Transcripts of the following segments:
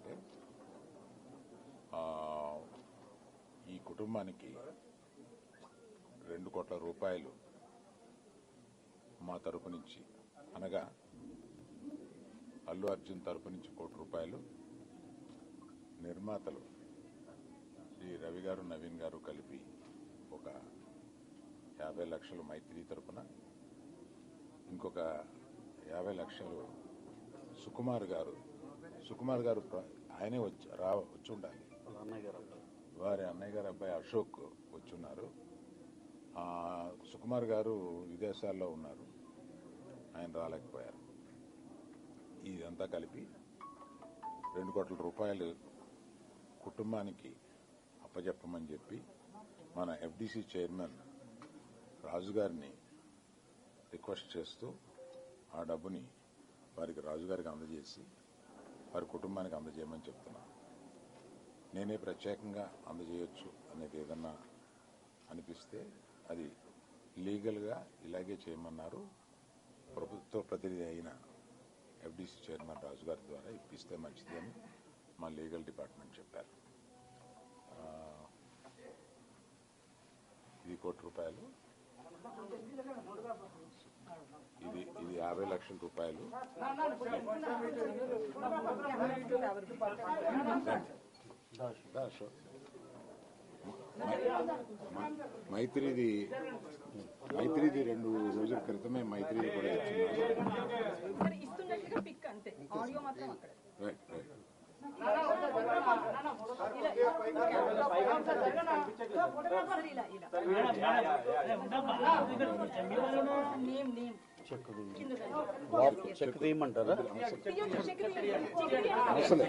ఏంటంటే ఈ కుటుంబానికి 2 కోట్ల రూపాయలు మా తరపు నుంచి, అనగా అల్లు అర్జున్ తరపు నుంచి 1 కోటి రూపాయలు, నిర్మాతలు శ్రీ రవి గారు నవీన్ గారు కలిపి ఒక 50 లక్షలు మైత్రి తరపున, ఇంకొక 50 లక్షలు సుకుమార్ గారు ఆయనే వచ్చి ఉండాలి, వారి అన్నయ్య గారు అబ్బాయి అశోక్ వచ్చున్నారు. సుకుమార్ గారు విదేశాల్లో ఉన్నారు, ఆయన రాలేకపోయారు. ఇదంతా కలిపి 2 కోట్ల రూపాయలు కుటుంబానికి అప్పచెప్పమని చెప్పి మన ఎఫ్డిసి చైర్మన్ రాజు గారిని రిక్వెస్ట్ చేస్తూ ఆ డబ్బుని వారికి రాజుగారికి అందజేసి వారి కుటుంబానికి అందజేయమని చెప్తున్నాను. నేనే ప్రత్యేకంగా అందజేయొచ్చు అనేది ఏదన్నా అనిపిస్తే అది లీగల్గా ఇలాగే చేయమన్నారు. ప్రభుత్వ ప్రతినిధి అయిన ఎఫ్డిసి చైర్మన్ రాజు గారి ద్వారా ఇప్పిస్తే మంచిది అని మా లీగల్ డిపార్ట్మెంట్ చెప్పారు. ఇది 1 కోటి రూపాయలు, ఇది 50 లక్షల రూపాయలు. మైత్రిది 2 రోజుల క్రితమే మైత్రిది కూడా చెక్ తీయమంటారా?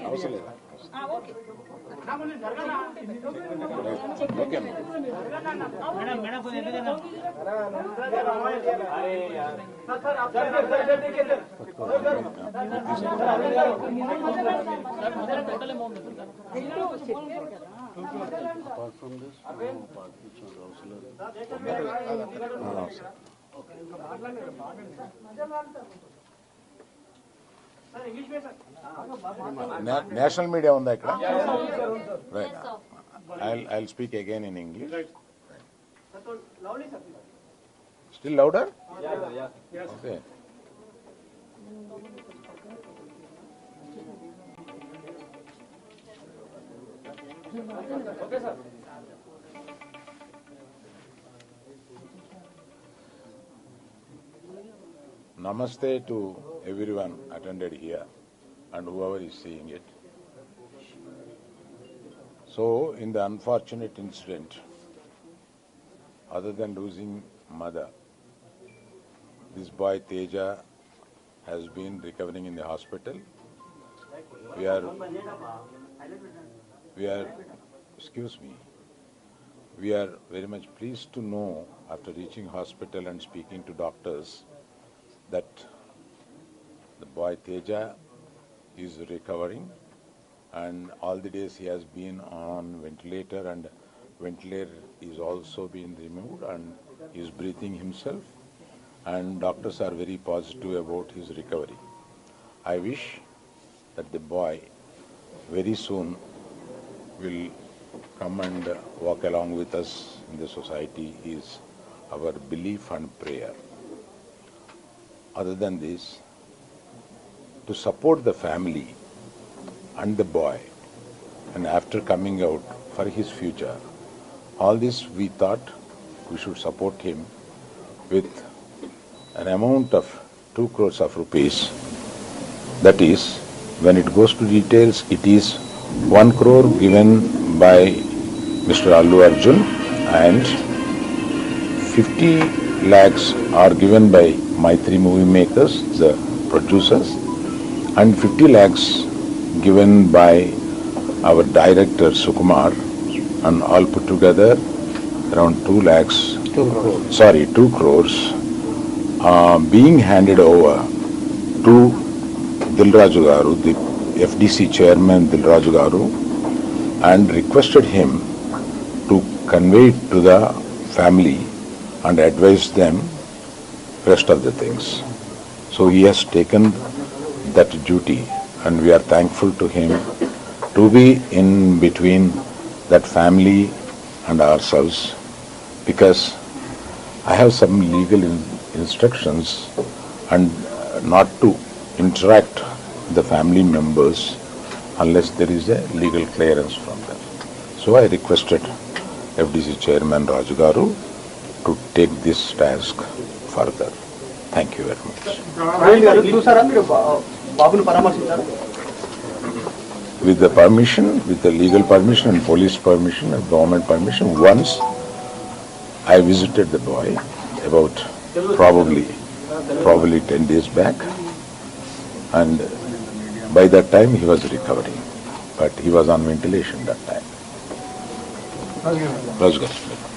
అవసరం లేదు. Okay Apart from this, no part which is also national media ఉందా ఇక్కడ? Right, I'll speak again in English. Still louder? Okay. Okay, sir. Namaste to everyone attended here and whoever is seeing it. So, in the unfortunate incident, other than losing mother, this boy Teja has been recovering in the hospital. We are very much pleased to know, after reaching hospital and speaking to doctors, that the boy Teja is recovering, and all the days he has been on ventilator, and ventilator is also being removed and he is breathing himself, and doctors are very positive about his recovery. I wish that the boy very soon will come and walk along with us in the society is our belief and prayer. Other than this, to support the family and the boy, and after coming out for his future, all this we thought we should support him with an amount of 2 crores of rupees. That is, when it goes to details, it is 1 crore given by Mr. Allu Arjun, and 50 lakhs are given by Maitri Movie Makers, the producers, and 50 lakhs given by our director Sukumar, and all put together around 2 lakhs. 2 crores being handed over to Dilraju Garu, the FDC chairman Dilraju Garu, and requested him to convey it to the family and advise them rest of the things. So he has taken that duty, and we are thankful to him to be in between that family and ourselves, because I have some legal instructions and not to interact with the family members unless there is a legal clearance from them. So I requested FDC Chairman Raju Garu to take this task further. Thank you very much. చూసారా మీరు బాబుని పరామర్శించారు? With the permission, with the legal permission and police permission and government permission, once I visited the boy about probably 10 days back, and by that time he was recovering, but he was on ventilation that time. Raju Garu.